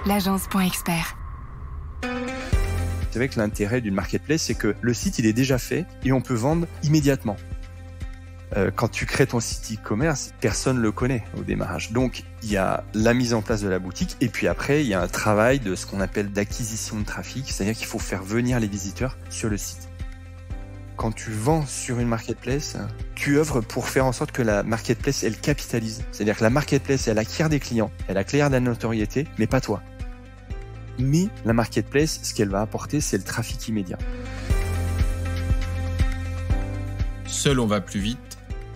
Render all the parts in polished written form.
l'agence.expert. C'est vrai que l'intérêt d'une marketplace, c'est que le site, il est déjà fait et on peut vendre immédiatement. Quand tu crées ton site e-commerce, personne ne le connaît au démarrage. Donc, il y a la mise en place de la boutique et puis après, il y a un travail de ce qu'on appelle d'acquisition de trafic, c'est-à-dire qu'il faut faire venir les visiteurs sur le site. Quand tu vends sur une marketplace, tu œuvres pour faire en sorte que la marketplace, elle capitalise. C'est-à-dire que la marketplace, elle acquiert des clients, elle acquiert de la notoriété, mais pas toi. Mais la marketplace, ce qu'elle va apporter, c'est le trafic immédiat. Seul, on va plus vite.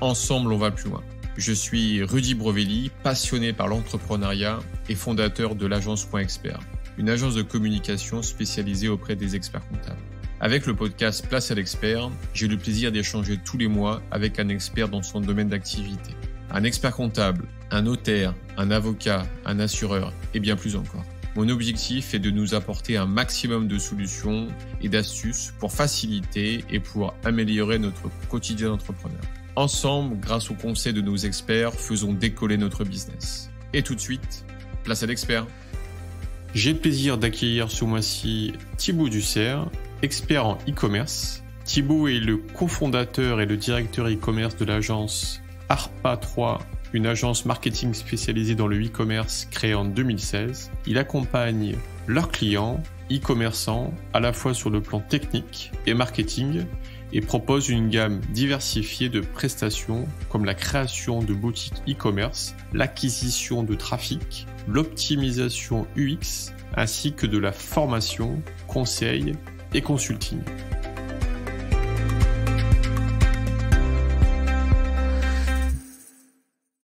Ensemble, on va plus loin. Je suis Rudy Brovelli, passionné par l'entrepreneuriat et fondateur de l'agence.expert, une agence de communication spécialisée auprès des experts comptables. Avec le podcast Place à l'expert, j'ai le plaisir d'échanger tous les mois avec un expert dans son domaine d'activité. Un expert comptable, un notaire, un avocat, un assureur et bien plus encore. Mon objectif est de nous apporter un maximum de solutions et d'astuces pour faciliter et pour améliorer notre quotidien d'entrepreneur. Ensemble, grâce aux conseils de nos experts, faisons décoller notre business. Et tout de suite, place à l'expert. J'ai le plaisir d'accueillir ce mois-ci Thibaut Dussert, expert en e-commerce. Thibaut est le cofondateur et le directeur e-commerce de l'agence ARPA3, une agence marketing spécialisée dans le e-commerce créée en 2016. Il accompagne leurs clients, e-commerçants, à la fois sur le plan technique et marketing, et propose une gamme diversifiée de prestations comme la création de boutiques e-commerce, l'acquisition de trafic, l'optimisation UX, ainsi que de la formation, conseil et consulting.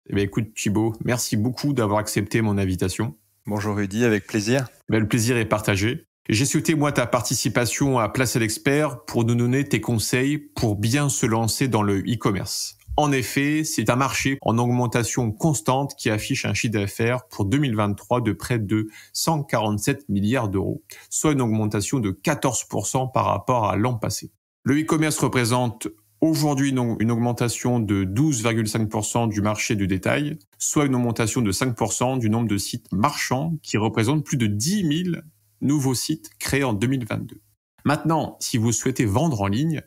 Eh bien, écoute Thibaut, merci beaucoup d'avoir accepté mon invitation. Bonjour Rudy, avec plaisir. Le plaisir est partagé. J'ai souhaité, moi, ta participation à Place à l'expert pour nous donner tes conseils pour bien se lancer dans le e-commerce. En effet, c'est un marché en augmentation constante qui affiche un chiffre d'affaires pour 2023 de près de 147 milliards d'euros, soit une augmentation de 14% par rapport à l'an passé. Le e-commerce représente aujourd'hui une augmentation de 12,5% du marché du détail, soit une augmentation de 5% du nombre de sites marchands qui représentent plus de 10 000 nouveaux sites créés en 2022. Maintenant, si vous souhaitez vendre en ligne,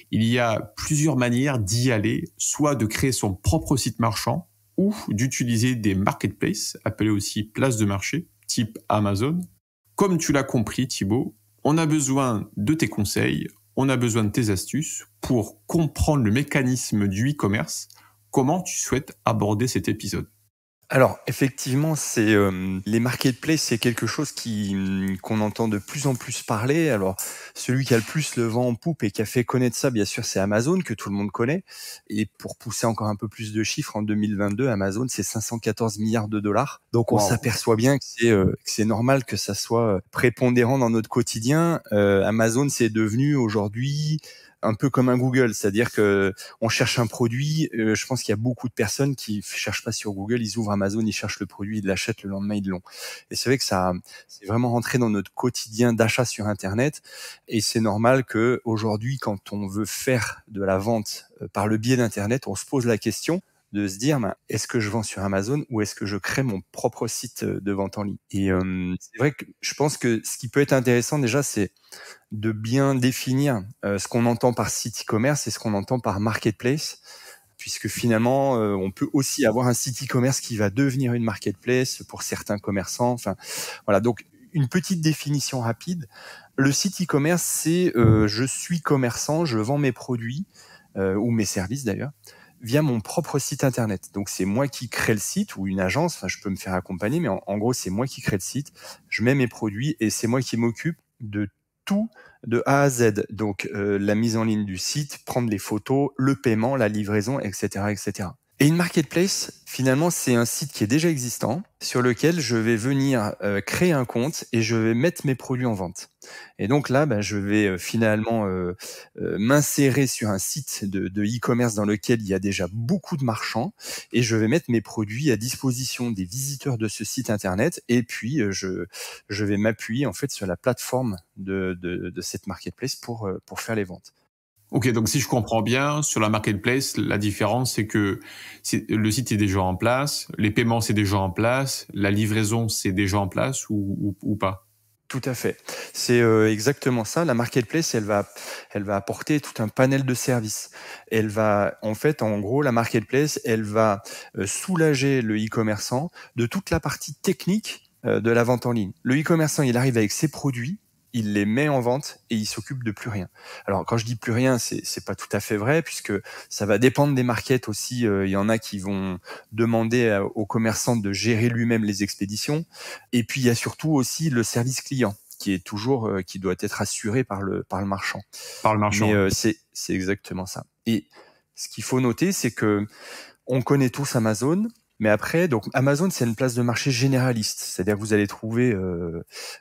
il y a plusieurs manières d'y aller, soit de créer son propre site marchand ou d'utiliser des marketplaces, appelés aussi places de marché, type Amazon. Comme tu l'as compris Thibaut, on a besoin de tes conseils, on a besoin de tes astuces pour comprendre le mécanisme du e-commerce. Comment tu souhaites aborder cet épisode ? Alors, effectivement, les marketplaces, c'est quelque chose qu'on entend de plus en plus parler. Alors, celui qui a le plus le vent en poupe et qui a fait connaître ça, bien sûr, c'est Amazon, que tout le monde connaît. Et pour pousser encore un peu plus de chiffres, en 2022, Amazon, c'est 514 milliards de dollars. Donc, on s'aperçoit bien que c'est normal que ça soit prépondérant dans notre quotidien. Amazon, c'est devenu aujourd'hui un peu comme un Google, c'est-à-dire que on cherche un produit. Je pense qu'il y a beaucoup de personnes qui cherchent pas sur Google, ils ouvrent Amazon, ils cherchent le produit, ils l'achètent, le lendemain ils l'ont. Et c'est vrai que c'est vraiment rentré dans notre quotidien d'achat sur Internet. Et c'est normal que aujourd'hui, quand on veut faire de la vente par le biais d'Internet, on se pose la question de se dire, est-ce que je vends sur Amazon ou est-ce que je crée mon propre site de vente en ligne ? Et c'est vrai que je pense que ce qui peut être intéressant déjà, c'est de bien définir ce qu'on entend par site e-commerce et ce qu'on entend par marketplace, puisque finalement, on peut aussi avoir un site e-commerce qui va devenir une marketplace pour certains commerçants. Enfin, voilà. Donc, une petite définition rapide. Le site e-commerce, c'est je suis commerçant, je vends mes produits ou mes services d'ailleurs via mon propre site internet. Donc, c'est moi qui crée le site ou une agence. Enfin, je peux me faire accompagner, mais en gros, c'est moi qui crée le site. Je mets mes produits et c'est moi qui m'occupe de tout de A à Z. Donc, la mise en ligne du site, prendre les photos, le paiement, la livraison, etc., etc. Et une marketplace, finalement, c'est un site qui est déjà existant, sur lequel je vais venir créer un compte et je vais mettre mes produits en vente. Et donc là, je vais finalement m'insérer sur un site de e-commerce dans lequel il y a déjà beaucoup de marchands et je vais mettre mes produits à disposition des visiteurs de ce site internet et puis je vais m'appuyer en fait sur la plateforme de cette marketplace pour faire les ventes. Ok, donc si je comprends bien, sur la marketplace, la différence, c'est que le site est déjà en place, les paiements, c'est déjà en place, la livraison, c'est déjà en place ou pas? Tout à fait. C'est exactement ça. La marketplace, elle va apporter tout un panel de services. Elle va, en fait, en gros, la marketplace, elle va soulager le e-commerçant de toute la partie technique de la vente en ligne. Le e-commerçant, il arrive avec ses produits, il les met en vente et il s'occupe de plus rien. Alors, quand je dis plus rien, c'est pas tout à fait vrai puisque ça va dépendre des markets aussi. Il y en a qui vont demander aux commerçants de gérer lui-même les expéditions. Et puis, il y a surtout aussi le service client qui est toujours, qui doit être assuré par le marchand. Par le marchand. Mais Ouais. c'est exactement ça. Et ce qu'il faut noter, c'est que on connaît tous Amazon, mais après, donc Amazon, c'est une place de marché généraliste. C'est-à-dire que vous allez trouver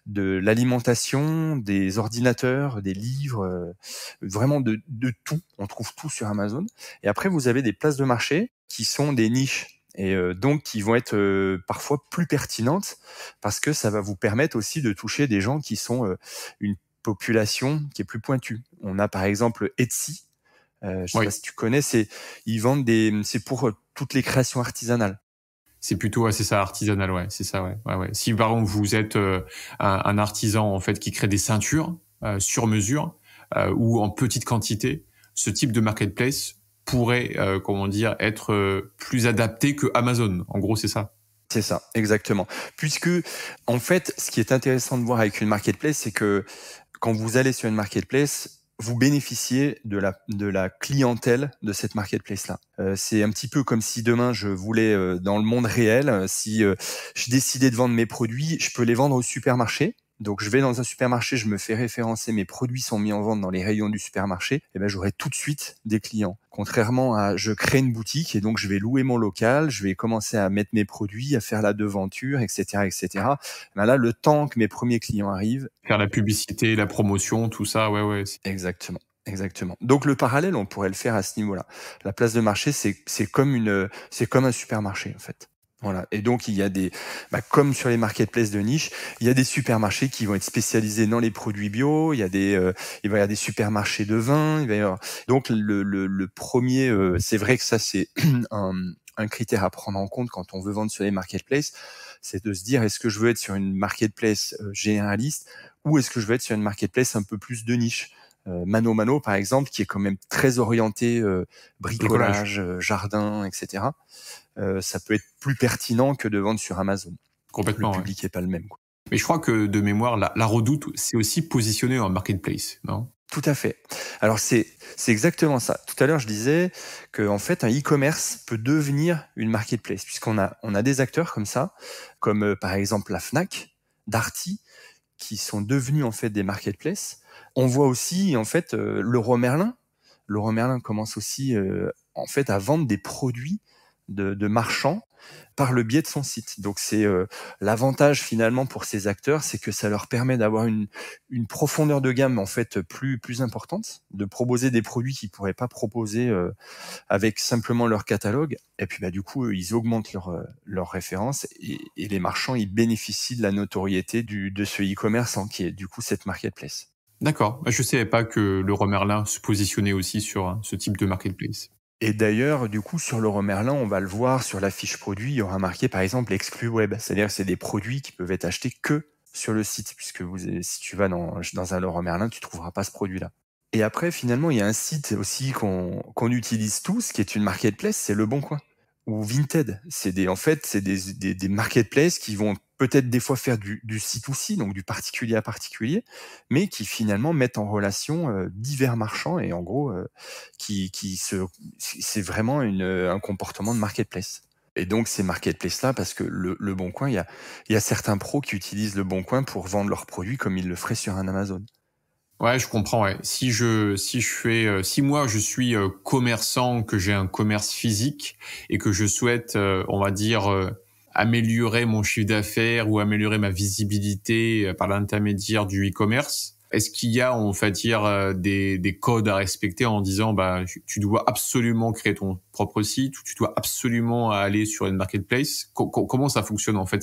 de l'alimentation, des ordinateurs, des livres, vraiment de tout. On trouve tout sur Amazon. Et après, vous avez des places de marché qui sont des niches et donc qui vont être parfois plus pertinentes parce que ça va vous permettre aussi de toucher des gens qui sont une population qui est plus pointue. On a par exemple Etsy. Je sais Oui. pas si tu connais, ils vendent c'est pour toutes les créations artisanales. C'est plutôt, c'est ça, artisanal, ouais, c'est ça, ouais, ouais, ouais. Si par exemple vous êtes un artisan en fait qui crée des ceintures sur mesure ou en petite quantité, ce type de marketplace pourrait, comment dire, être plus adapté que Amazon. En gros, c'est ça. C'est ça, exactement. Puisque, en fait, ce qui est intéressant de voir avec une marketplace, c'est que quand vous allez sur une marketplace, vous bénéficiez de la clientèle de cette marketplace-là. C'est un petit peu comme si demain je voulais, dans le monde réel, si je décidais de vendre mes produits, je peux les vendre au supermarché. Donc je vais dans un supermarché, je me fais référencer, mes produits sont mis en vente dans les rayons du supermarché, et ben j'aurai tout de suite des clients. Contrairement à je crée une boutique et donc je vais louer mon local, je vais commencer à mettre mes produits, à faire la devanture, etc., etc. Ben là, le temps que mes premiers clients arrivent. Faire la publicité, la promotion, tout ça, ouais, ouais. Exactement. Exactement. Donc le parallèle, on pourrait le faire à ce niveau-là. La place de marché, c'est comme un supermarché en fait. Voilà. Et donc il y a comme sur les marketplaces de niche, il y a des supermarchés qui vont être spécialisés dans les produits bio. Il va y avoir des supermarchés de vin. Il va y avoir donc le premier, c'est vrai que ça c'est un critère à prendre en compte quand on veut vendre sur les marketplaces, c'est de se dire est-ce que je veux être sur une marketplace généraliste ou est-ce que je veux être sur une marketplace un peu plus de niche. Mano Mano, par exemple, qui est quand même très orienté bricolage, jardin, etc. Ça peut être plus pertinent que de vendre sur Amazon. Complètement. Le public est pas le même, quoi. Mais je crois que de mémoire, la Redoute, c'est aussi positionné en marketplace, non? Tout à fait. Alors c'est exactement ça. Tout à l'heure, je disais que en fait, un e-commerce peut devenir une marketplace, puisqu'on a des acteurs comme ça, comme par exemple la Fnac, Darty, qui sont devenus en fait des marketplaces. On voit aussi en fait Leroy Merlin. Leroy Merlin commence aussi en fait à vendre des produits de marchands par le biais de son site. Donc c'est l'avantage finalement pour ces acteurs, c'est que ça leur permet d'avoir une profondeur de gamme en fait plus importante, de proposer des produits qu'ils pourraient pas proposer avec simplement leur catalogue. Et puis du coup ils augmentent leur référence et les marchands ils bénéficient de la notoriété de ce e-commerce qui est du coup cette marketplace. D'accord. Je savais pas que Leroy Merlin se positionnait aussi sur ce type de marketplace. Et d'ailleurs, du coup, sur Leroy Merlin, on va le voir sur la fiche produit, il y aura marqué par exemple exclu web, c'est-à-dire que c'est des produits qui peuvent être achetés que sur le site, puisque si tu vas dans un Leroy Merlin, tu trouveras pas ce produit-là. Et après, finalement, il y a un site aussi qu'on utilise tous, qui est une marketplace, c'est Le Bon Coin ou Vinted. C'est des marketplaces qui vont peut-être des fois faire du C2C, donc du particulier à particulier, mais qui finalement mettent en relation divers marchands et en gros, c'est vraiment un comportement de marketplace. Et donc ces marketplaces-là, parce que le Bon Coin, il y a certains pros qui utilisent Le Bon Coin pour vendre leurs produits comme ils le feraient sur un Amazon. Ouais, je comprends. Ouais. Si moi je suis commerçant, que j'ai un commerce physique et que je souhaite, on va dire, améliorer mon chiffre d'affaires ou améliorer ma visibilité par l'intermédiaire du e-commerce, est-ce qu'il y a, on va dire, des codes à respecter en disant, tu dois absolument créer ton propre site ou tu dois absolument aller sur une marketplace? Comment ça fonctionne en fait?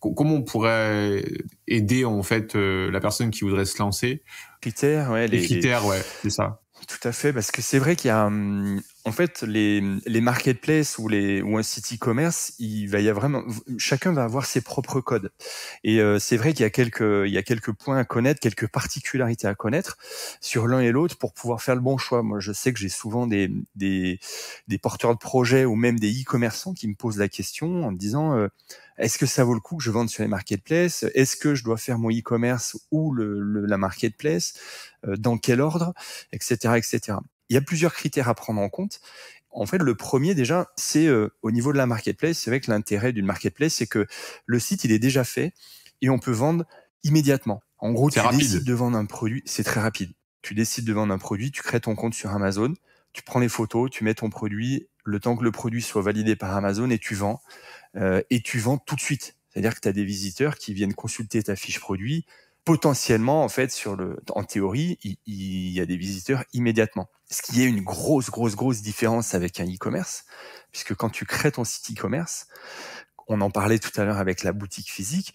Comment on pourrait aider en fait la personne qui voudrait se lancer Critères, ouais, les critères, ouais, c'est ça. Tout à fait, parce que c'est vrai qu'il y a, en fait, les marketplaces ou un site e-commerce, chacun va avoir ses propres codes. Et c'est vrai qu'il y a quelques points à connaître, quelques particularités à connaître sur l'un et l'autre pour pouvoir faire le bon choix. Moi, je sais que j'ai souvent des porteurs de projets ou même des e-commerçants qui me posent la question en me disant est-ce que ça vaut le coup que je vende sur les marketplaces? Est-ce que je dois faire mon e-commerce ou la marketplace? Dans quel ordre? Etc., etc. Il y a plusieurs critères à prendre en compte. En fait, le premier déjà, c'est au niveau de la marketplace. C'est vrai que l'intérêt d'une marketplace, c'est que le site, il est déjà fait et on peut vendre immédiatement. En gros, tu décides de vendre un produit, c'est très rapide. Tu décides de vendre un produit, tu crées ton compte sur Amazon, tu prends les photos, tu mets ton produit, le temps que le produit soit validé par Amazon et tu vends tout de suite. C'est-à-dire que tu as des visiteurs qui viennent consulter ta fiche produit. Potentiellement, en fait, en théorie, il y a des visiteurs immédiatement. Ce qui est une grosse différence avec un e-commerce, puisque quand tu crées ton site e-commerce, on en parlait tout à l'heure avec la boutique physique,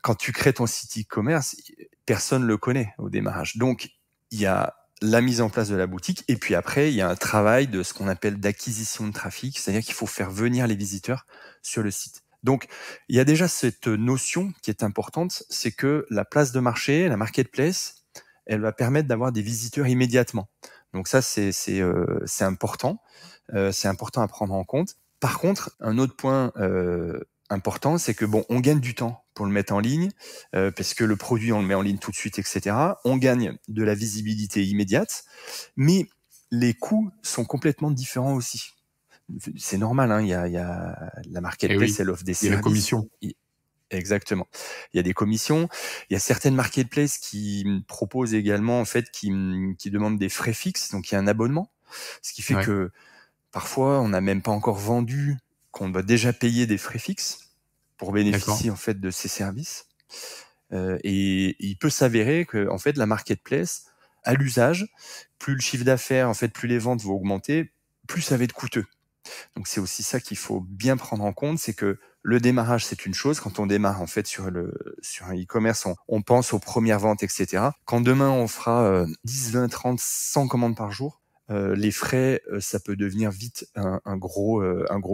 quand tu crées ton site e-commerce, personne le connaît au démarrage. Donc, il y a la mise en place de la boutique, et puis après, il y a un travail de ce qu'on appelle d'acquisition de trafic, c'est-à-dire qu'il faut faire venir les visiteurs sur le site. Donc, il y a déjà cette notion qui est importante, c'est que la place de marché, la marketplace, elle va permettre d'avoir des visiteurs immédiatement. Donc ça, c'est important. C'est important à prendre en compte. Par contre, un autre point important, c'est que on gagne du temps pour le mettre en ligne, parce que le produit, on le met en ligne tout de suite, etc. On gagne de la visibilité immédiate, mais les coûts sont complètement différents aussi. C'est normal, hein, il y a la marketplace, elle offre des services. Il y a la commission. Exactement. Il y a des commissions. Il y a certaines marketplaces qui proposent également, en fait, qui demandent des frais fixes, donc il y a un abonnement, ce qui fait que parfois on n'a même pas encore vendu, qu'on doit déjà payer des frais fixes pour bénéficier en fait de ces services. Et il peut s'avérer que en fait la marketplace, à l'usage, plus le chiffre d'affaires, en fait, plus les ventes vont augmenter, plus ça va être coûteux. Donc c'est aussi ça qu'il faut bien prendre en compte, c'est que le démarrage, c'est une chose. Quand on démarre en fait sur un e-commerce, on pense aux premières ventes, etc. Quand demain on fera 10, 20, 30, 100 commandes par jour, les frais, ça peut devenir vite un gros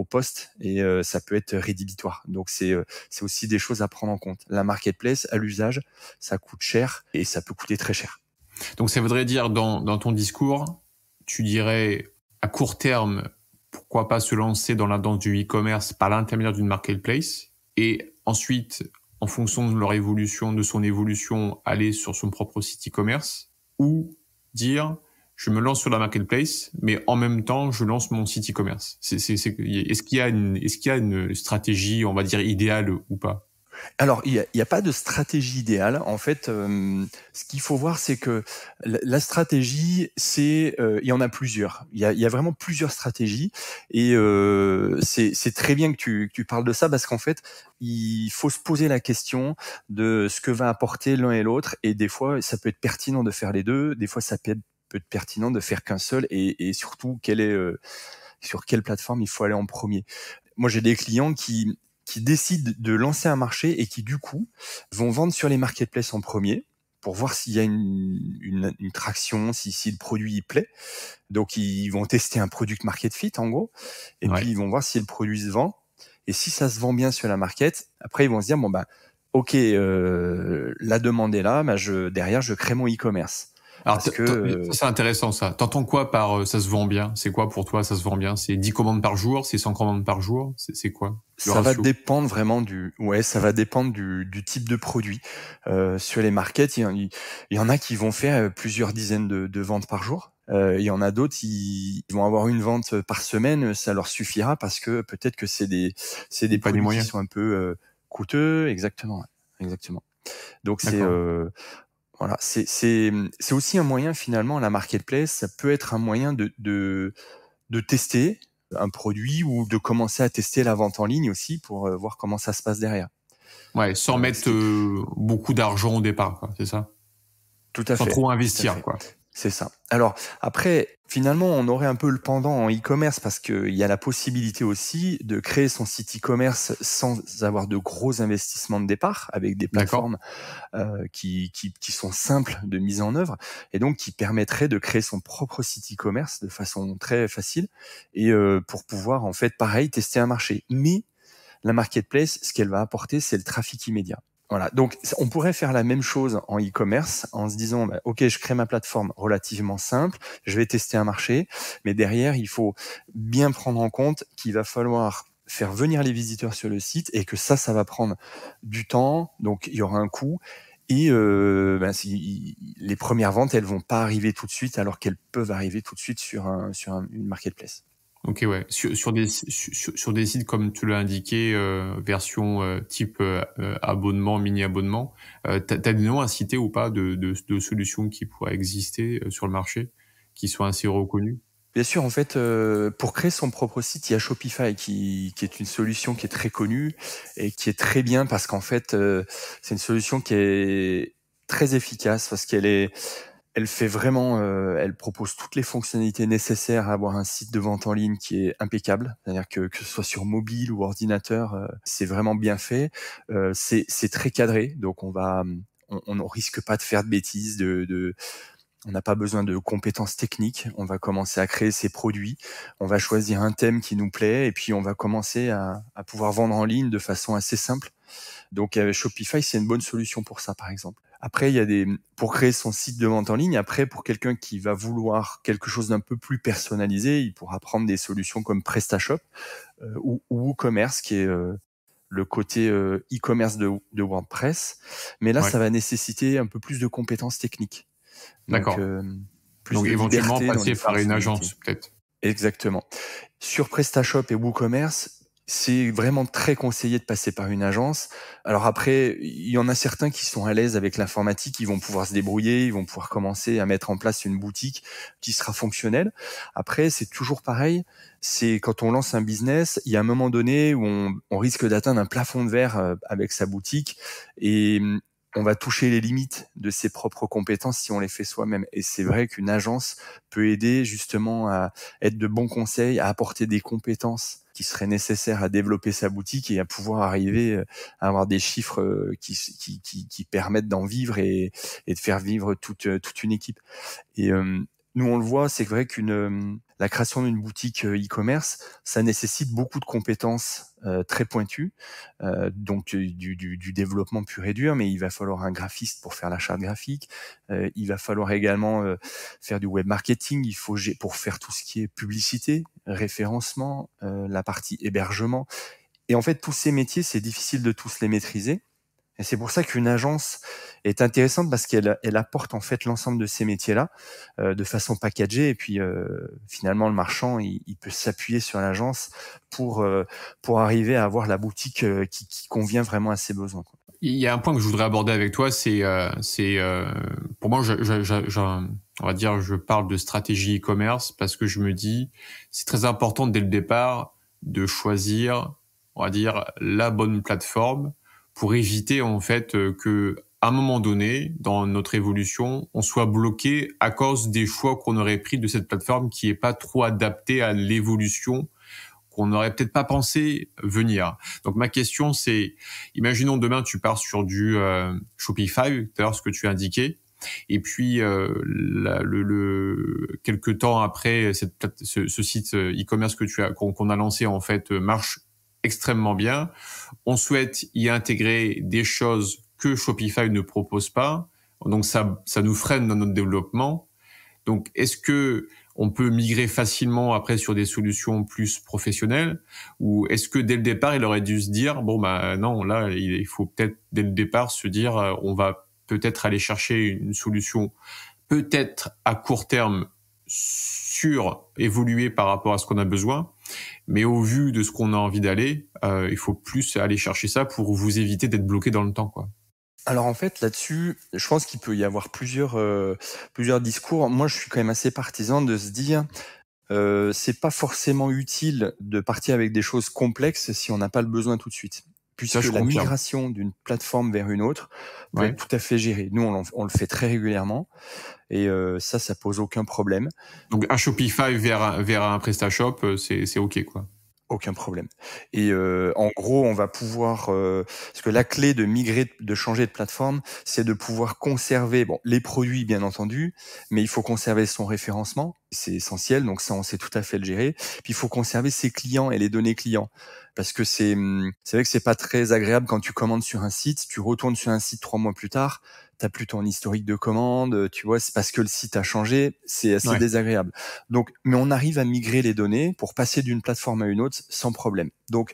poste et ça peut être rédhibitoire. Donc c'est aussi des choses à prendre en compte. La marketplace, à l'usage, ça coûte cher et ça peut coûter très cher. Donc ça voudrait dire dans ton discours, tu dirais à court terme, pourquoi pas se lancer dans la danse du e-commerce par l'intermédiaire d'une marketplace et ensuite, en fonction de leur évolution, de son évolution, aller sur son propre site e-commerce ou dire je me lance sur la marketplace, mais en même temps, je lance mon site e-commerce. Est-ce qu'il y a une stratégie, on va dire, idéale ou pas? Alors, il y a pas de stratégie idéale. En fait, ce qu'il faut voir, c'est que la stratégie, il y en a plusieurs. Il y a vraiment plusieurs stratégies, et c'est très bien que tu parles de ça, parce qu'en fait, il faut se poser la question de ce que va apporter l'un et l'autre, et des fois, ça peut être pertinent de faire les deux. Des fois, ça peut être pertinent de faire qu'un seul, et surtout, sur quelle plateforme il faut aller en premier. Moi, j'ai des clients qui décident de lancer un marché et qui, du coup, vont vendre sur les marketplaces en premier pour voir s'il y a une traction, si le produit y plaît. Donc, ils vont tester un product market fit, en gros, et puis ils vont voir si le produit se vend. Et si ça se vend bien sur la market, après, ils vont se dire, ok, la demande est là, derrière, je crée mon e-commerce. Alors, c'est intéressant, ça. T'entends quoi par ça se vend bien? C'est quoi pour toi, ça se vend bien? C'est 10 commandes par jour? C'est 100 commandes par jour? C'est quoi? Ça va dépendre vraiment ça va dépendre du type de produit. Sur les markets, il y en a qui vont faire plusieurs dizaines de ventes par jour. Il y en a d'autres, ils vont avoir une vente par semaine, ça leur suffira, parce que peut-être que c'est des produits qui sont un peu coûteux. Exactement. Donc voilà, c'est aussi un moyen, finalement, la marketplace, ça peut être un moyen de tester un produit, ou de commencer à tester la vente en ligne aussi, pour voir comment ça se passe derrière. Ouais, sans mettre beaucoup d'argent au départ, quoi, c'est ça? Tout à fait. Sans trop investir, quoi. C'est ça. Alors après, finalement, on aurait un peu le pendant en e-commerce parce qu'il y a la possibilité aussi de créer son site e-commerce sans avoir de gros investissements de départ, avec des D'accord. plateformes qui sont simples de mise en œuvre et donc qui permettraient de créer son propre site e-commerce de façon très facile et pour pouvoir en fait pareil tester un marché. Mais la marketplace, ce qu'elle va apporter, c'est le trafic immédiat. Voilà, donc on pourrait faire la même chose en e-commerce en se disant, bah, ok, je crée ma plateforme relativement simple, je vais tester un marché, mais derrière, il faut bien prendre en compte qu'il va falloir faire venir les visiteurs sur le site et que ça va prendre du temps, donc il y aura un coût. Et les premières ventes, elles vont pas arriver tout de suite, alors qu'elles peuvent arriver tout de suite sur une marketplace. Ok, ouais. Sur des sites comme tu l'as indiqué, version type abonnement, mini-abonnement, t'as des noms à citer ou pas de solutions qui pourraient exister sur le marché, qui sont assez reconnues? Bien sûr, en fait, pour créer son propre site, il y a Shopify qui est une solution qui est très connue et qui est très bien parce qu'en fait, c'est une solution qui est très efficace parce elle fait vraiment, elle propose toutes les fonctionnalités nécessaires à avoir un site de vente en ligne qui est impeccable. C'est-à-dire que ce soit sur mobile ou ordinateur, c'est vraiment bien fait. C'est très cadré, donc on ne risque pas de faire de bêtises, on n'a pas besoin de compétences techniques. On va commencer à créer ses produits. On va choisir un thème qui nous plaît et puis on va commencer à pouvoir vendre en ligne de façon assez simple. Donc Shopify, c'est une bonne solution pour ça, par exemple. Après, il y a pour créer son site de vente en ligne. Après, pour quelqu'un qui va vouloir quelque chose d'un peu plus personnalisé, il pourra prendre des solutions comme PrestaShop ou WooCommerce, qui est le côté e-commerce de WordPress. Mais là, Ouais. ça va nécessiter un peu plus de compétences techniques. Donc, D'accord. plus Donc de éventuellement liberté dans passer les par une fonctionnalités. agence, peut-être. Exactement. Sur PrestaShop et WooCommerce, c'est vraiment très conseillé de passer par une agence. Alors après, il y en a certains qui sont à l'aise avec l'informatique, ils vont pouvoir se débrouiller, ils vont pouvoir commencer à mettre en place une boutique qui sera fonctionnelle. Après, c'est toujours pareil, c'est quand on lance un business, il y a un moment donné où on risque d'atteindre un plafond de verre avec sa boutique et on va toucher les limites de ses propres compétences si on les fait soi-même. Et c'est vrai qu'une agence peut aider justement à être de bons conseils, à apporter des compétences qui seraient nécessaires à développer sa boutique et à pouvoir arriver à avoir des chiffres qui permettent d'en vivre et de faire vivre toute une équipe. Et nous, on le voit, c'est vrai la création d'une boutique e-commerce, ça nécessite beaucoup de compétences très pointues, donc du développement pur et dur, mais il va falloir un graphiste pour faire la charte graphique, il va falloir également faire du web marketing, pour faire tout ce qui est publicité, référencement, la partie hébergement. Et en fait, tous ces métiers, c'est difficile de tous les maîtriser. Et c'est pour ça qu'une agence est intéressante parce qu'elle apporte en fait l'ensemble de ces métiers-là de façon packagée et puis finalement le marchand il peut s'appuyer sur l'agence pour arriver à avoir la boutique qui convient vraiment à ses besoins, quoi. Il y a un point que je voudrais aborder avec toi, c'est pour moi, on va dire, je parle de stratégie e-commerce parce que je me dis, c'est très important dès le départ de choisir, on va dire, la bonne plateforme pour éviter en fait que à un moment donné, dans notre évolution, on soit bloqué à cause des choix qu'on aurait pris de cette plateforme qui est pas trop adaptée à l'évolution qu'on n'aurait peut-être pas pensé venir. Donc ma question c'est, imaginons demain tu pars sur du Shopify, tout à l'heure ce que tu as indiqué, et puis quelques temps après ce site e-commerce qu'on a lancé en fait marche extrêmement bien. On souhaite y intégrer des choses que Shopify ne propose pas, donc ça nous freine dans notre développement. Donc est-ce que on peut migrer facilement après sur des solutions plus professionnelles, ou est-ce que dès le départ il aurait dû se dire bon bah non, là il faut peut-être dès le départ se dire on va peut-être aller chercher une solution peut-être à court terme évoluer par rapport à ce qu'on a besoin, mais au vu de ce qu'on a envie d'aller, il faut plus aller chercher ça pour vous éviter d'être bloqué dans le temps, quoi. Alors en fait là-dessus, je pense qu'il peut y avoir plusieurs discours. Moi, je suis quand même assez partisan de se dire c'est pas forcément utile de partir avec des choses complexes si on n'a pas le besoin tout de suite. puisque je la confirme. migration d'une plateforme vers une autre peut Ouais. être tout à fait gérée. Nous, on le fait très régulièrement et ça pose aucun problème. Donc un Shopify vers un PrestaShop, c'est OK, quoi. Aucun problème. Et en gros, on va pouvoir parce que la clé de migrer, de changer de plateforme, c'est de pouvoir conserver les produits, bien entendu, mais il faut conserver son référencement, c'est essentiel. Donc ça, on sait tout à fait le gérer. Puis il faut conserver ses clients et les données clients, parce que c'est vrai que c'est pas très agréable quand tu commandes sur un site, tu retournes sur un site 3 mois plus tard, t'as plus ton historique de commande, tu vois, c'est parce que le site a changé, c'est assez désagréable. Donc, mais on arrive à migrer les données pour passer d'une plateforme à une autre sans problème. Donc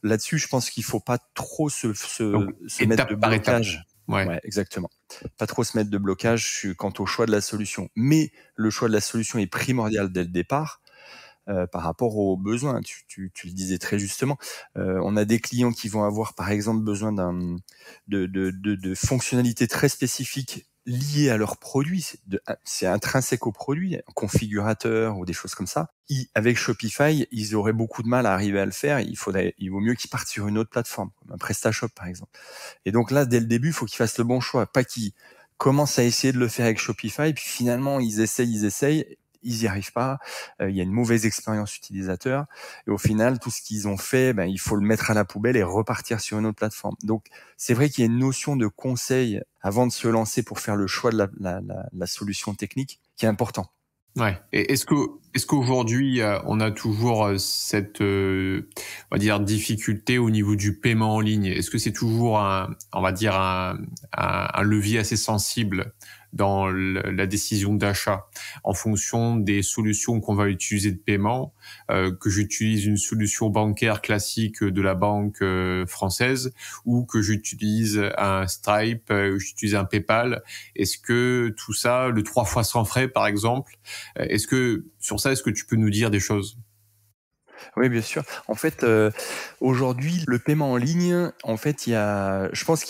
là-dessus, je pense qu'il faut pas trop se mettre de blocage. Ouais, exactement. Pas trop se mettre de blocage quant au choix de la solution. Mais le choix de la solution est primordial dès le départ. Par rapport aux besoins. Tu le disais très justement. On a des clients qui vont avoir, par exemple, besoin de fonctionnalités très spécifiques liées à leurs produits. C'est intrinsèque au produit, un configurateur ou des choses comme ça. Avec Shopify, ils auraient beaucoup de mal à arriver à le faire. Il vaut mieux qu'ils partent sur une autre plateforme, comme un PrestaShop, par exemple. Et donc là, dès le début, il faut qu'ils fassent le bon choix. Pas qu'ils commencent à essayer de le faire avec Shopify, puis finalement, ils essayent, ils n'y arrivent pas, il y a une mauvaise expérience utilisateur, et au final, tout ce qu'ils ont fait, il faut le mettre à la poubelle et repartir sur une autre plateforme. Donc, c'est vrai qu'il y a une notion de conseil avant de se lancer pour faire le choix de la solution technique qui est important. Ouais. Et est-ce qu'aujourd'hui on a toujours cette on va dire difficulté au niveau du paiement en ligne? Est-ce que c'est toujours un levier assez sensible dans la décision d'achat en fonction des solutions qu'on va utiliser de paiement, que j'utilise une solution bancaire classique de la banque française ou que j'utilise un Stripe, j'utilise un PayPal? Est-ce que tout ça, le 3 fois sans frais par exemple, est-ce que tu peux nous dire des choses? Oui, bien sûr. En fait, aujourd'hui, le paiement en ligne, en fait, je pense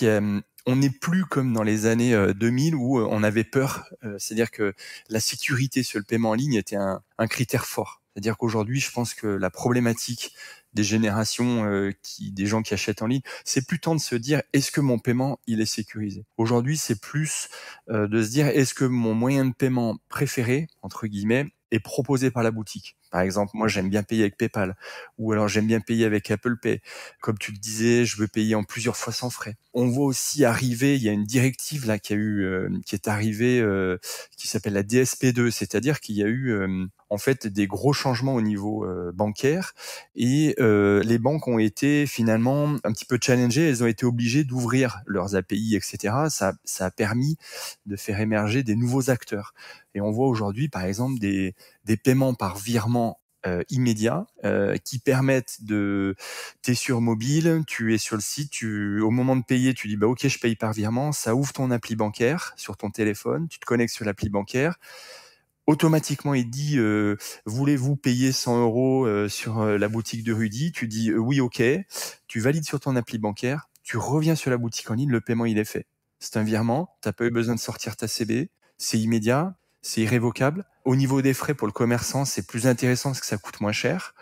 on n'est plus comme dans les années 2000 où on avait peur. C'est-à-dire que la sécurité sur le paiement en ligne était un critère fort. C'est-à-dire qu'aujourd'hui, je pense que la problématique des générations, des gens qui achètent en ligne, c'est plus tant de se dire est-ce que mon paiement il est sécurisé. Aujourd'hui, c'est plus de se dire est-ce que mon moyen de paiement préféré entre guillemets est proposé par la boutique. Par exemple, moi, j'aime bien payer avec PayPal, ou alors j'aime bien payer avec Apple Pay. Comme tu le disais, je veux payer en plusieurs fois sans frais. On voit aussi arriver, il y a une directive là qui est arrivée, qui s'appelle la DSP2, c'est-à-dire qu'il y a eu en fait des gros changements au niveau bancaire, et les banques ont été finalement un petit peu challengées. Elles ont été obligées d'ouvrir leurs API, etc. Ça a permis de faire émerger des nouveaux acteurs. Et on voit aujourd'hui, par exemple, des paiements par virement immédiat qui permettent t'es sur mobile, tu es sur le site, au moment de payer, tu dis ok, je paye par virement, ça ouvre ton appli bancaire sur ton téléphone, tu te connectes sur l'appli bancaire. Automatiquement, il dit voulez-vous payer 100 € sur la boutique de Rudy? Tu dis oui, ok. Tu valides sur ton appli bancaire, tu reviens sur la boutique en ligne, le paiement il est fait. C'est un virement, t'as pas eu besoin de sortir ta CB, c'est immédiat, c'est irrévocable. Au niveau des frais pour le commerçant, c'est plus intéressant parce que ça coûte moins cher.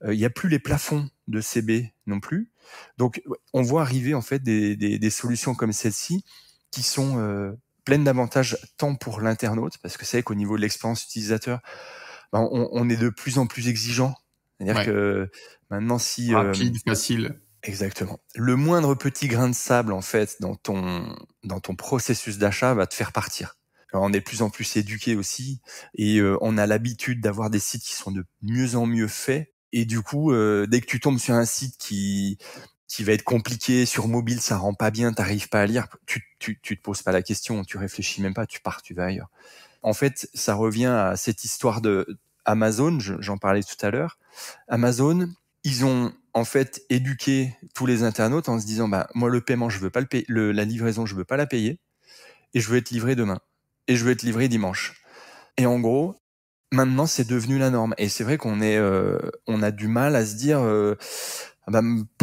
Il y a plus les plafonds de CB non plus. Donc, on voit arriver en fait des solutions comme celle-ci qui sont pleine d'avantages tant pour l'internaute, parce que c'est vrai qu'au niveau de l'expérience utilisateur, on est de plus en plus exigeant. C'est-à-dire que maintenant, si rapide, facile. Exactement. Le moindre petit grain de sable, en fait, dans ton processus d'achat va te faire partir. Alors, on est de plus en plus éduqué aussi, et on a l'habitude d'avoir des sites qui sont de mieux en mieux faits. Et du coup, dès que tu tombes sur un site qui va être compliqué sur mobile, ça rend pas bien, t'arrives pas à lire, tu te poses pas la question, tu réfléchis même pas, tu pars, tu vas ailleurs. En fait, ça revient à cette histoire de Amazon, j'en parlais tout à l'heure. Amazon, ils ont en fait éduqué tous les internautes en se disant moi le paiement je veux pas le payer, la livraison je veux pas la payer, et je veux être livré demain, et je veux être livré dimanche. Et en gros, maintenant c'est devenu la norme. Et c'est vrai qu'on a du mal à se dire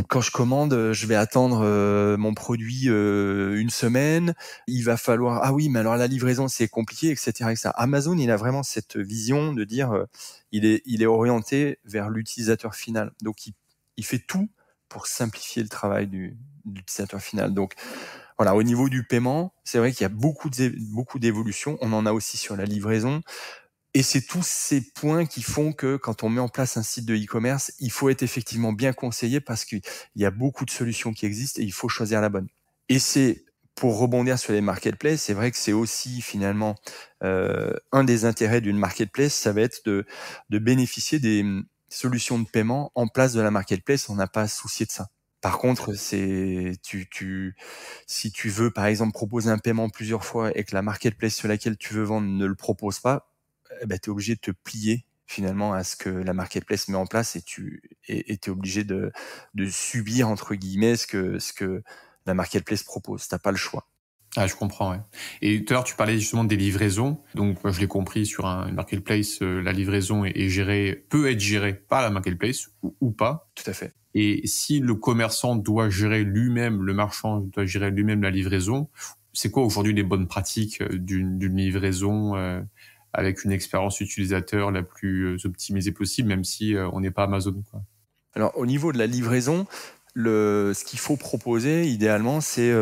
quand je commande, je vais attendre mon produit une semaine. Il va falloir mais alors la livraison c'est compliqué, etc., etc. Amazon, il a vraiment cette vision de dire il est orienté vers l'utilisateur final. Donc il fait tout pour simplifier le travail d'utilisateur final. Donc voilà, au niveau du paiement, c'est vrai qu'il y a beaucoup d'évolutions. On en a aussi sur la livraison. Et c'est tous ces points qui font que quand on met en place un site de e-commerce, il faut être effectivement bien conseillé parce qu'il y a beaucoup de solutions qui existent et il faut choisir la bonne. Et c'est, pour rebondir sur les marketplaces, c'est vrai que c'est aussi finalement un des intérêts d'une marketplace, ça va être de bénéficier des solutions de paiement en place de la marketplace. On n'a pas à se soucier de ça. Par contre, si tu veux par exemple proposer un paiement plusieurs fois et que la marketplace sur laquelle tu veux vendre ne le propose pas, tu es obligé de te plier finalement à ce que la marketplace met en place et tu es obligé de subir entre guillemets ce que la marketplace propose. T'as pas le choix. Ah, je comprends, ouais. Et tout à l'heure, tu parlais justement des livraisons. Donc, moi, je l'ai compris, sur une marketplace, la livraison peut être gérée par la marketplace ou pas. Tout à fait. Et si le commerçant doit gérer lui-même, le marchand doit gérer lui-même la livraison, c'est quoi aujourd'hui les bonnes pratiques d'une livraison avec une expérience utilisateur la plus optimisée possible, même si on n'est pas Amazon, quoi. Alors, au niveau de la livraison, ce qu'il faut proposer, idéalement, c'est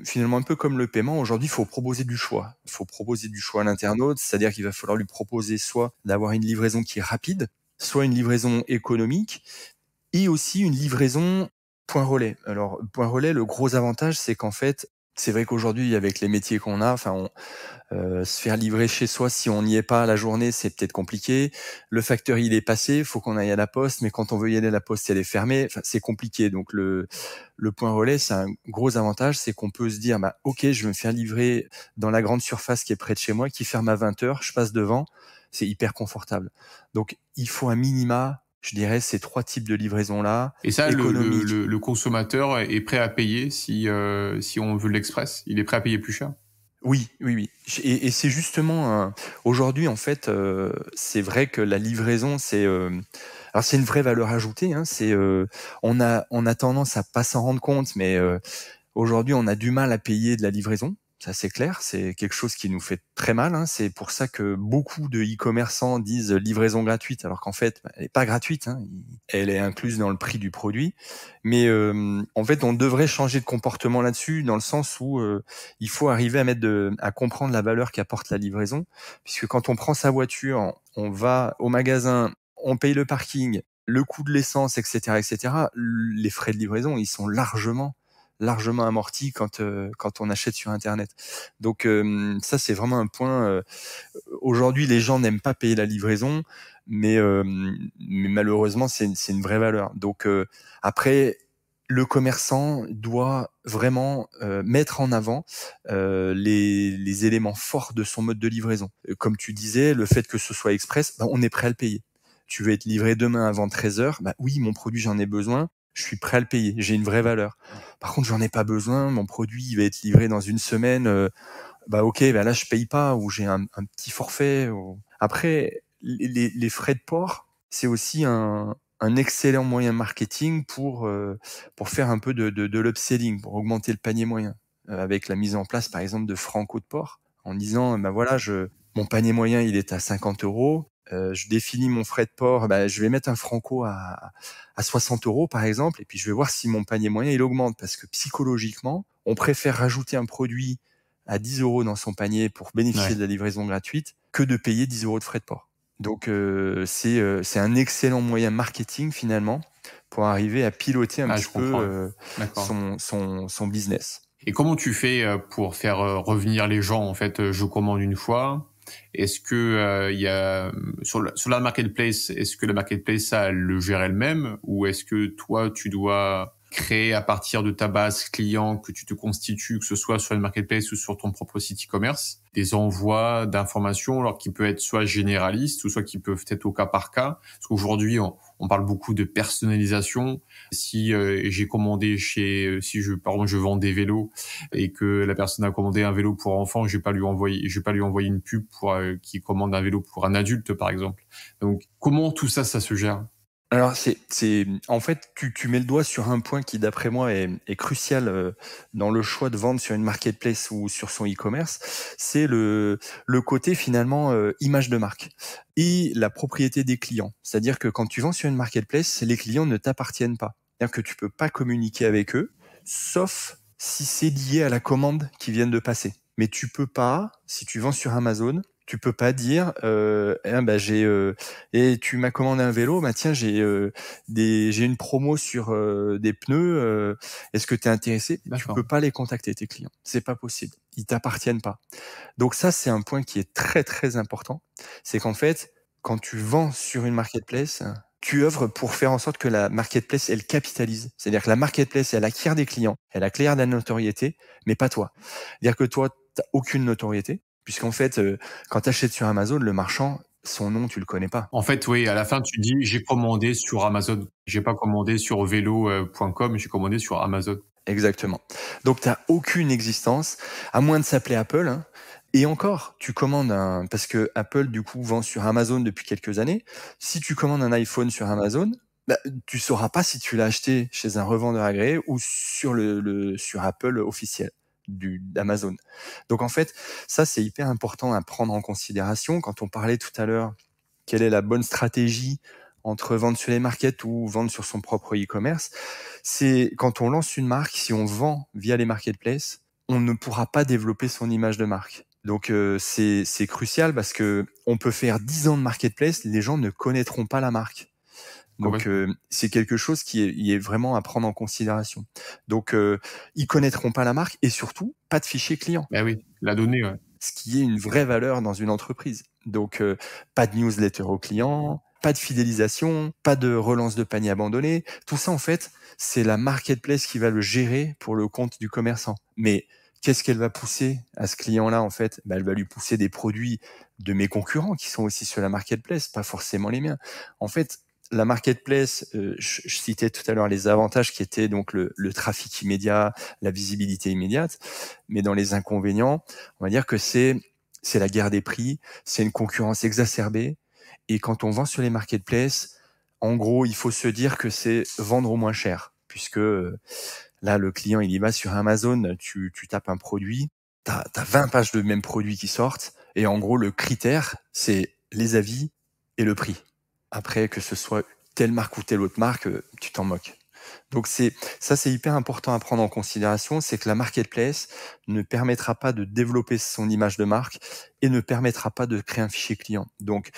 finalement un peu comme le paiement. Aujourd'hui, il faut proposer du choix. Il faut proposer du choix à l'internaute, c'est-à-dire qu'il va falloir lui proposer soit d'avoir une livraison qui est rapide, soit une livraison économique, et aussi une livraison point relais. Alors, point relais, le gros avantage, c'est qu'en fait, c'est vrai qu'aujourd'hui, avec les métiers qu'on a, se faire livrer chez soi, si on n'y est pas la journée, c'est peut-être compliqué. Le facteur, il est passé, faut qu'on aille à la poste, mais quand on veut y aller à la poste, elle est fermée. Enfin, c'est compliqué. Donc, le point relais, c'est un gros avantage, c'est qu'on peut se dire, ok, je vais me faire livrer dans la grande surface qui est près de chez moi, qui ferme à 20h, je passe devant. C'est hyper confortable. Donc, il faut un minima, je dirais, ces 3 types de livraison-là. Et ça, le consommateur est prêt à payer si on veut l'express. Il est prêt à payer plus cher. Oui. Et c'est justement aujourd'hui, en fait, c'est vrai que la livraison, c'est une vraie valeur ajoutée. Hein, on a tendance à pas s'en rendre compte, mais aujourd'hui, on a du mal à payer de la livraison. Ça, c'est clair. C'est quelque chose qui nous fait très mal. Hein. C'est pour ça que beaucoup de e-commerçants disent livraison gratuite, alors qu'en fait, elle n'est pas gratuite. Hein. Elle est incluse dans le prix du produit. Mais en fait, on devrait changer de comportement là-dessus, dans le sens où il faut arriver à comprendre la valeur qu'apporte la livraison. Puisque quand on prend sa voiture, on va au magasin, on paye le parking, le coût de l'essence, etc., les frais de livraison, ils sont largement amorti quand on achète sur Internet. Donc ça, c'est vraiment un point. Aujourd'hui, les gens n'aiment pas payer la livraison, mais malheureusement, c'est une vraie valeur. Donc après, le commerçant doit vraiment mettre en avant les éléments forts de son mode de livraison. Comme tu disais, le fait que ce soit express, on est prêt à le payer. Tu veux être livré demain avant 13h, oui, mon produit, j'en ai besoin. Je suis prêt à le payer, j'ai une vraie valeur. Par contre, j'en ai pas besoin, mon produit il va être livré dans une semaine, là je paye pas, ou j'ai un petit forfait. Après, les frais de port, c'est aussi un excellent moyen marketing pour faire un peu de l'upselling, pour augmenter le panier moyen, avec la mise en place par exemple de Franco de port, en disant mon panier moyen il est à 50€. Je définis mon frais de port, je vais mettre un franco à 60€ par exemple, et puis je vais voir si mon panier moyen il augmente, parce que psychologiquement, on préfère rajouter un produit à 10€ dans son panier pour bénéficier de la livraison gratuite que de payer 10€ de frais de port. Donc c'est un excellent moyen marketing finalement pour arriver à piloter un petit peu son business. Et comment tu fais pour faire revenir les gens? En fait, je commande une fois. Est-ce que il y a sur la marketplace, est-ce que la marketplace ça le gère elle-même, ou est-ce que toi tu dois créer à partir de ta base client que tu te constitues, que ce soit sur une marketplace ou sur ton propre site e-commerce, des envois d'informations, alors qui peut être soit généralistes ou soit qui peuvent être au cas par cas? Parce qu'aujourd'hui on parle beaucoup de personnalisation. Si j'ai commandé par exemple je vends des vélos et que la personne a commandé un vélo pour enfant, je vais pas lui envoyer une pub pour qui commande un vélo pour un adulte par exemple. Donc comment tout ça se gère? Alors en fait tu mets le doigt sur un point qui d'après moi est crucial dans le choix de vendre sur une marketplace ou sur son e-commerce, c'est le côté finalement image de marque et la propriété des clients. C'est-à-dire que quand tu vends sur une marketplace, les clients ne t'appartiennent pas. C'est-à-dire que tu peux pas communiquer avec eux, sauf si c'est lié à la commande qu'ils viennent de passer. Mais tu peux pas, si tu vends sur Amazon, tu peux pas dire et tu m'as commandé un vélo, tiens, j'ai une promo sur des pneus, est-ce que tu es intéressé? Tu D'accord. peux pas les contacter, tes clients. C'est pas possible. Ils t'appartiennent pas. Donc ça, c'est un point qui est très très important. C'est qu'en fait, quand tu vends sur une marketplace, tu œuvres pour faire en sorte que la marketplace, elle capitalise. C'est-à-dire que la marketplace, elle acquiert des clients, elle acquiert de la notoriété, mais pas toi. C'est-à-dire que toi, t'as aucune notoriété, puisqu'en fait, quand tu achètes sur Amazon, le marchand, son nom, tu le connais pas. En fait, oui, à la fin, tu dis j'ai commandé sur Amazon. J'ai pas commandé sur vélo.com, j'ai commandé sur Amazon. Exactement. Donc, tu n'as aucune existence, à moins de s'appeler Apple. Hein. Et encore, tu commandes parce que Apple, du coup, vend sur Amazon depuis quelques années. Si tu commandes un iPhone sur Amazon, tu sauras pas si tu l'as acheté chez un revendeur agréé ou sur sur Apple officiel d'Amazon. Donc, en fait, ça, c'est hyper important à prendre en considération. Quand on parlait tout à l'heure, quelle est la bonne stratégie entre vendre sur les markets ou vendre sur son propre e-commerce, c'est quand on lance une marque, si on vend via les marketplaces, on ne pourra pas développer son image de marque. Donc c'est crucial parce que on peut faire 10 ans de marketplace, les gens ne connaîtront pas la marque. Donc c'est quelque chose qui est vraiment à prendre en considération. Donc ils connaîtront pas la marque et surtout pas de fichier client. Ben oui, la donnée, ouais. Ce qui est une vraie valeur dans une entreprise. Donc pas de newsletter aux clients, pas de fidélisation, pas de relance de panier abandonné. Tout ça, en fait, c'est la marketplace qui va le gérer pour le compte du commerçant. Mais qu'est-ce qu'elle va pousser à ce client-là, en fait? Elle va lui pousser des produits de mes concurrents qui sont aussi sur la marketplace, pas forcément les miens. En fait, la marketplace, je citais tout à l'heure les avantages qui étaient donc le trafic immédiat, la visibilité immédiate, mais dans les inconvénients, on va dire que c'est la guerre des prix, c'est une concurrence exacerbée, et quand on vend sur les marketplaces, en gros, il faut se dire que c'est vendre au moins cher, puisque là, le client, il y va sur Amazon, tu tapes un produit, tu as 20 pages de même produit qui sortent, et en gros, le critère, c'est les avis et le prix. Après, que ce soit telle marque ou telle autre marque, tu t'en moques. Donc c'est hyper important à prendre en considération, c'est que la marketplace ne permettra pas de développer son image de marque et ne permettra pas de créer un fichier client. Donc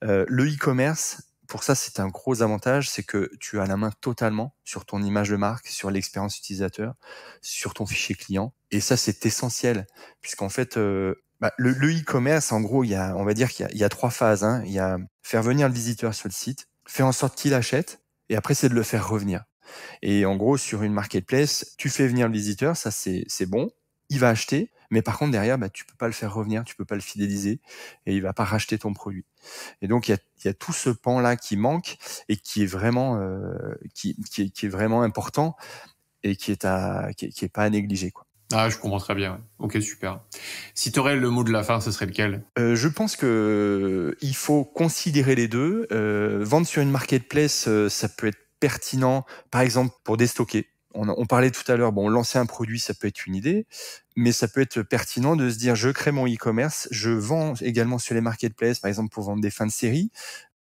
le e-commerce, pour ça c'est un gros avantage, c'est que tu as la main totalement sur ton image de marque, sur l'expérience utilisateur, sur ton fichier client. Et ça c'est essentiel, puisqu'en fait le e-commerce, en gros, on va dire qu'il y a 3 phases. Hein. Il y a faire venir le visiteur sur le site, faire en sorte qu'il achète, et après c'est de le faire revenir. Et en gros, sur une marketplace, tu fais venir le visiteur, ça c'est bon, il va acheter, mais par contre derrière, tu peux pas le faire revenir, tu peux pas le fidéliser, et il va pas racheter ton produit. Et donc il y a tout ce pan-là qui manque et qui est vraiment qui est vraiment important et qui est pas à négliger, quoi. Ah, je comprends très bien. Ouais. Ok, super. Si tu aurais le mot de la fin, ce serait lequel? Je pense que il faut considérer les deux. Vendre sur une marketplace, ça peut être pertinent, par exemple, pour déstocker. On parlait tout à l'heure, lancer un produit, ça peut être une idée, mais ça peut être pertinent de se dire, je crée mon e-commerce, je vends également sur les marketplaces, par exemple, pour vendre des fins de série.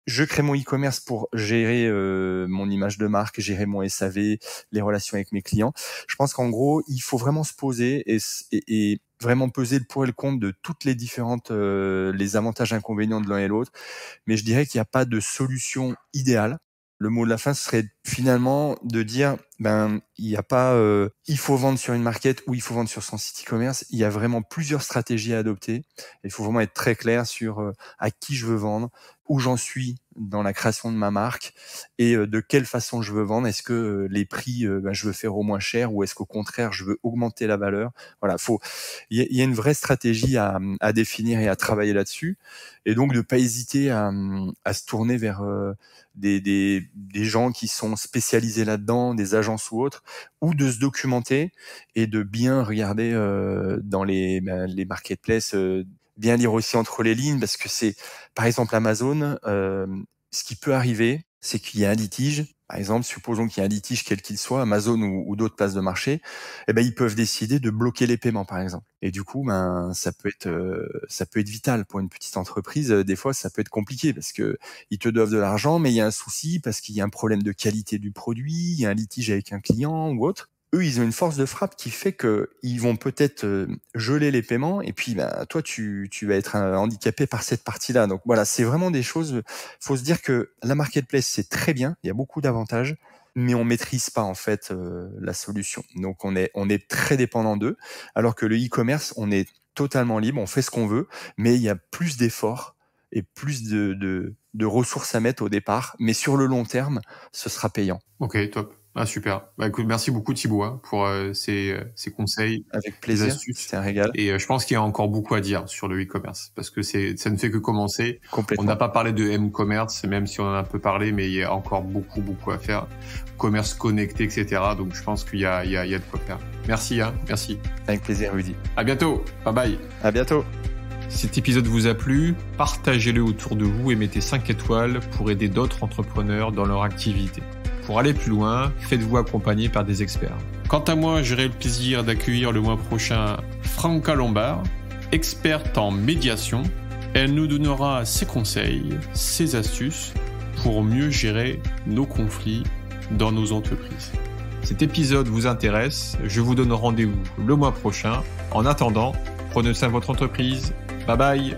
Je crée mon e-commerce pour gérer mon image de marque, gérer mon SAV, les relations avec mes clients. Je pense qu'en gros, il faut vraiment se poser et vraiment peser le pour et le contre de toutes les différentes les avantages et inconvénients de l'un et l'autre. Mais je dirais qu'il n'y a pas de solution idéale. Le mot de la fin serait finalement de dire, il n'y a pas, il faut vendre sur une market ou il faut vendre sur son site e-commerce. Il y a vraiment plusieurs stratégies à adopter. Il faut vraiment être très clair sur à qui je veux vendre, où j'en suis dans la création de ma marque et de quelle façon je veux vendre. Est-ce que les prix, je veux faire au moins cher ou est-ce qu'au contraire, je veux augmenter la valeur? Voilà, il y a une vraie stratégie à définir et à travailler là-dessus. Et donc, de ne pas hésiter à se tourner vers des gens qui sont spécialisés là-dedans, des agences ou autres, ou de se documenter et de bien regarder dans les marketplaces, bien lire aussi entre les lignes, parce que c'est, par exemple, Amazon, ce qui peut arriver, c'est qu'il y a un litige. Par exemple, supposons qu'il y a un litige quel qu'il soit, Amazon ou d'autres places de marché, ils peuvent décider de bloquer les paiements, par exemple. Et du coup, ça peut être vital pour une petite entreprise. Des fois, ça peut être compliqué parce que ils te doivent de l'argent, mais il y a un souci parce qu'il y a un problème de qualité du produit, il y a un litige avec un client ou autre. Eux, ils ont une force de frappe qui fait que ils vont peut-être geler les paiements et puis toi, tu vas être handicapé par cette partie-là. Donc voilà, c'est vraiment des choses. Faut se dire que la marketplace, c'est très bien, il y a beaucoup d'avantages, mais on maîtrise pas en fait la solution. Donc on est très dépendant d'eux, alors que le e-commerce, on est totalement libre, on fait ce qu'on veut, mais il y a plus d'efforts et plus de ressources à mettre au départ, mais sur le long terme, ce sera payant. Ok, top. Ah, super. Écoute, merci beaucoup Thibaut pour ces conseils. Avec plaisir, c'est un régal. Et je pense qu'il y a encore beaucoup à dire sur le e-commerce parce que ça ne fait que commencer. Complètement. On n'a pas parlé de m-commerce, même si on en a un peu parlé, mais il y a encore beaucoup à faire. Commerce connecté, etc. Donc je pense qu'il y a de quoi faire. Merci, merci. Avec plaisir, Rudy. À bientôt. Bye bye. À bientôt. Si cet épisode vous a plu, partagez-le autour de vous et mettez 5 étoiles pour aider d'autres entrepreneurs dans leur activité. Pour aller plus loin, faites-vous accompagner par des experts. Quant à moi, j'aurai le plaisir d'accueillir le mois prochain Franca Lombard, experte en médiation. Elle nous donnera ses conseils, ses astuces pour mieux gérer nos conflits dans nos entreprises. Cet épisode vous intéresse, je vous donne rendez-vous le mois prochain. En attendant, prenez soin de votre entreprise. Bye bye.